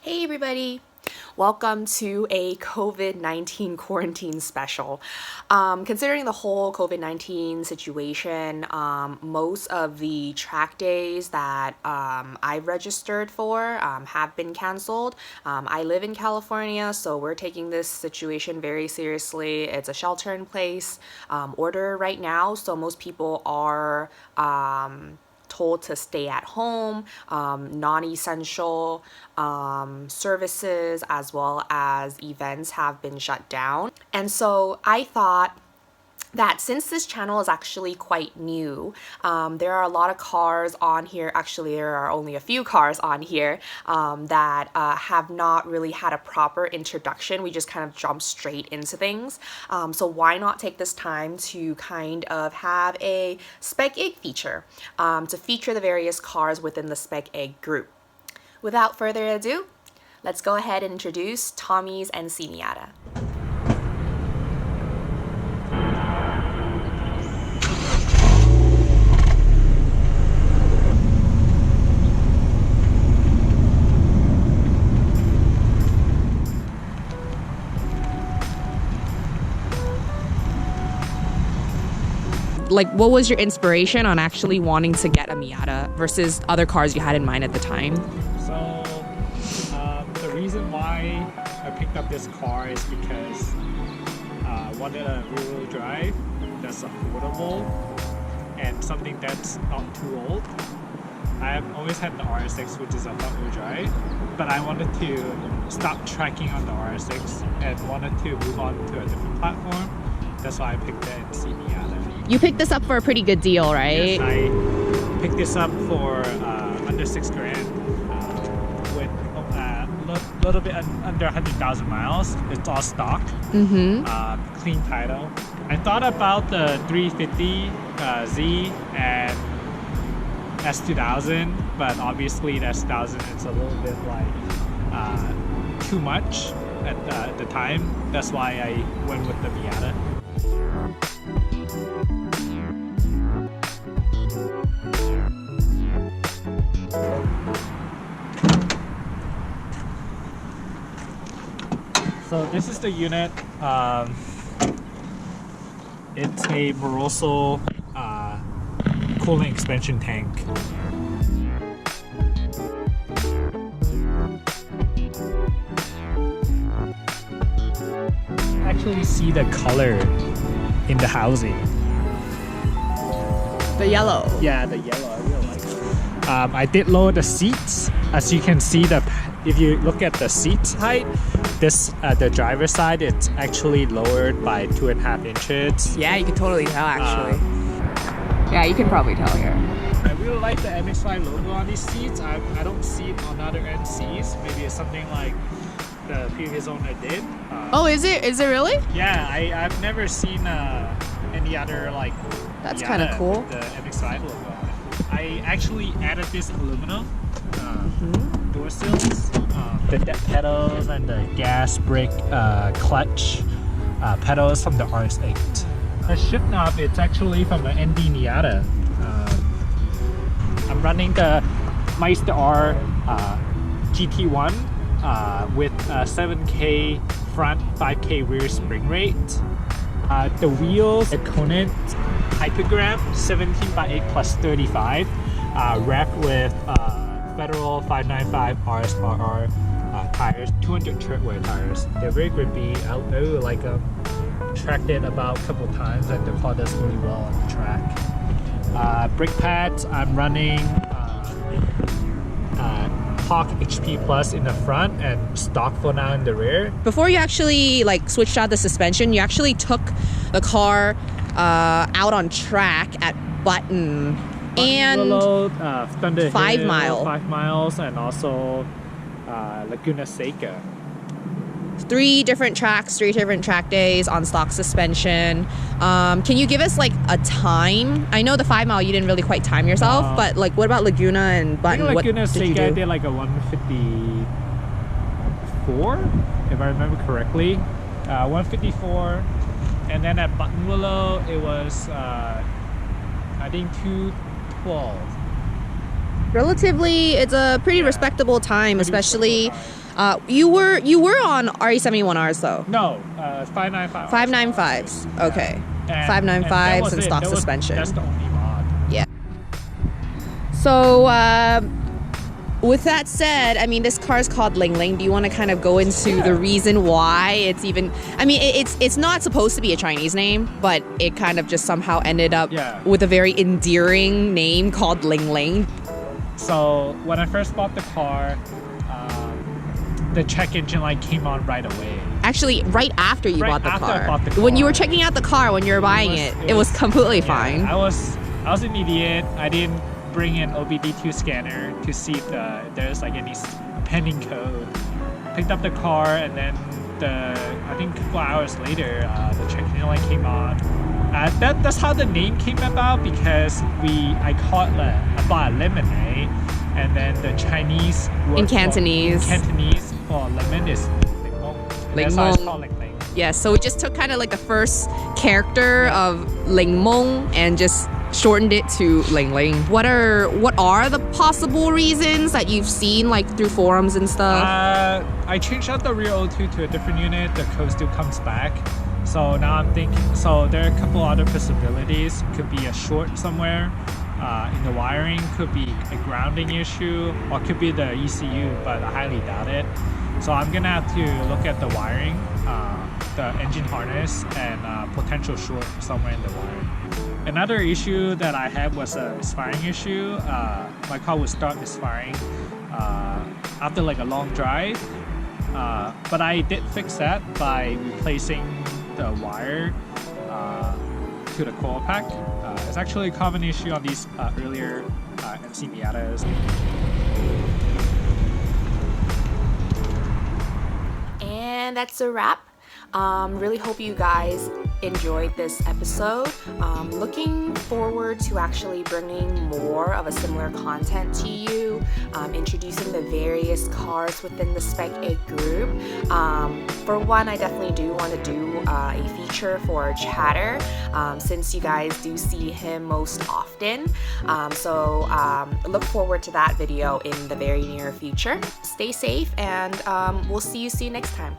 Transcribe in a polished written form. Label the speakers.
Speaker 1: Hey everybody! Welcome to a COVID-19 quarantine special. Considering the whole COVID-19 situation, most of the track days that I've registered for have been canceled. I live in California, so we're taking this situation very seriously. It's a shelter-in-place order right now, so most people are told to stay at home. Non-essential services as well as events have been shut down. And so I thought that since this channel is actually quite new, there are a lot of cars on here. Actually, there are only a few cars on here that have not really had a proper introduction. We just kind of jump straight into things. So why not take this time to kind of have a Spec Egg feature to feature the various cars within the Spec Egg group. Without further ado, let's go ahead and introduce Tommy's NC Miata. Like, what was your inspiration on actually wanting to get a Miata versus other cars you had in mind at the time?
Speaker 2: So the reason why I picked up this car is because I wanted a rear-wheel drive that's affordable and something that's not too old. I've always had the RS6, which is a front-wheel drive, but I wanted to stop tracking on the RS6 and wanted to move on to a different platform. That's why I picked the NC Miata.
Speaker 1: You picked this up for a pretty good deal, right?
Speaker 2: Yes, I picked this up for under $6,000 with a little bit under 100,000 miles. It's all stock, clean title. I thought about the 350Z and S2000, but obviously the S2000 is a little bit like too much at the time. That's why I went with the Miata. So this is the unit. It's a Moroso cooling expansion tank. Actually see the color in the housing.
Speaker 1: The yellow.
Speaker 2: Yeah, the yellow. I really like it. I did lower the seats. As you can see, if you look at the seat height, the driver's side, it's actually lowered by 2.5 inches.
Speaker 1: Yeah, you can totally tell actually. Yeah, you can probably tell here.
Speaker 2: I really like the MX-5 logo on these seats. I don't see it on other NCs. Maybe it's something like the previous owner did.
Speaker 1: Oh, is it? Is it really?
Speaker 2: Yeah, I've never seen any other like.
Speaker 1: That's kind of cool.
Speaker 2: The MX-5 logo on it. I actually added this aluminum door sills, the deck pedals, and the gas brake clutch pedals from the RS8. The shift knob, it's actually from the ND Miata. I'm running the Meister R GT1 with 7K front, 5K rear spring rate. The wheels, a Conant Hypergram 17x8 plus 35, wrapped with Federal 595 RSRR tires, 200 tread wear tires. They're very grippy. I really like them. Tracked it about a couple times and the car does really well on the track. Brake pads, I'm running Hawk HP Plus in the front and stock for now in the rear.
Speaker 1: Before you actually like switched out the suspension, you actually took the car out on track at Button and
Speaker 2: Willow, Thunder
Speaker 1: 5
Speaker 2: Hill,
Speaker 1: Mile.
Speaker 2: 5 miles, and also Laguna Seca.
Speaker 1: 3 different tracks, 3 different track days on stock suspension. Can you give us like a time? I know the 5 mile you didn't really quite time yourself, but like what about Laguna and Button?
Speaker 2: Laguna Seca, I did like a 154, if I remember correctly. 154, and then at Button Willow it was I think 212.
Speaker 1: Relatively, it's a pretty respectable time, especially You were on RE71Rs though.
Speaker 2: No, 595.
Speaker 1: 595s. Okay.
Speaker 2: And
Speaker 1: 595s and
Speaker 2: it.
Speaker 1: stock suspension.
Speaker 2: That's the only mod.
Speaker 1: Yeah. So, with that said, I mean, this car is called Ling Ling. Do you want to kind of go into the reason why it's even? I mean, it's not supposed to be a Chinese name, but it kind of just somehow ended up with a very endearing name called Ling Ling.
Speaker 2: So when I first bought the car, the check engine light came on right away.
Speaker 1: Actually, right after you bought the
Speaker 2: after
Speaker 1: car.
Speaker 2: I bought the car.
Speaker 1: When you were checking out the car, when you were buying it was completely fine.
Speaker 2: I was an idiot. I didn't bring an OBD2 scanner to see if there's like any pending code. Picked up the car, and then I think a couple hours later, the check engine light came on. That's how the name came about, because I bought a lemonade, and then the Chinese word
Speaker 1: in Cantonese
Speaker 2: for lemon is Ling Mong.
Speaker 1: Ling
Speaker 2: That's why it's
Speaker 1: Mong.
Speaker 2: called Ling Ling.
Speaker 1: Yeah, so we just took kind of like the first character of Ling Mong and just shortened it to Ling Ling. What are the possible reasons that you've seen like through forums and stuff?
Speaker 2: I changed out the rear O2 to a different unit. The code still comes back. So now I'm thinking, so there are a couple other possibilities. Could be a short somewhere in the wiring, could be a grounding issue, or could be the ECU, but I highly doubt it. So I'm gonna have to look at the wiring, the engine harness, and potential short somewhere in the wiring. Another issue that I had was a misfiring issue. My car would start misfiring after like a long drive, but I did fix that by replacing the wire to the coil pack. It's actually a common issue on these earlier NC Miatas.
Speaker 1: And that's a wrap. Really hope you guys enjoyed this episode. Looking forward to actually bringing more of a similar content to you, introducing the various cars within the Spec 8 group. For one, I definitely do want to do a feature for Chatter, since you guys do see him most often. So look forward to that video in the very near future. Stay safe, and we'll see you soon next time.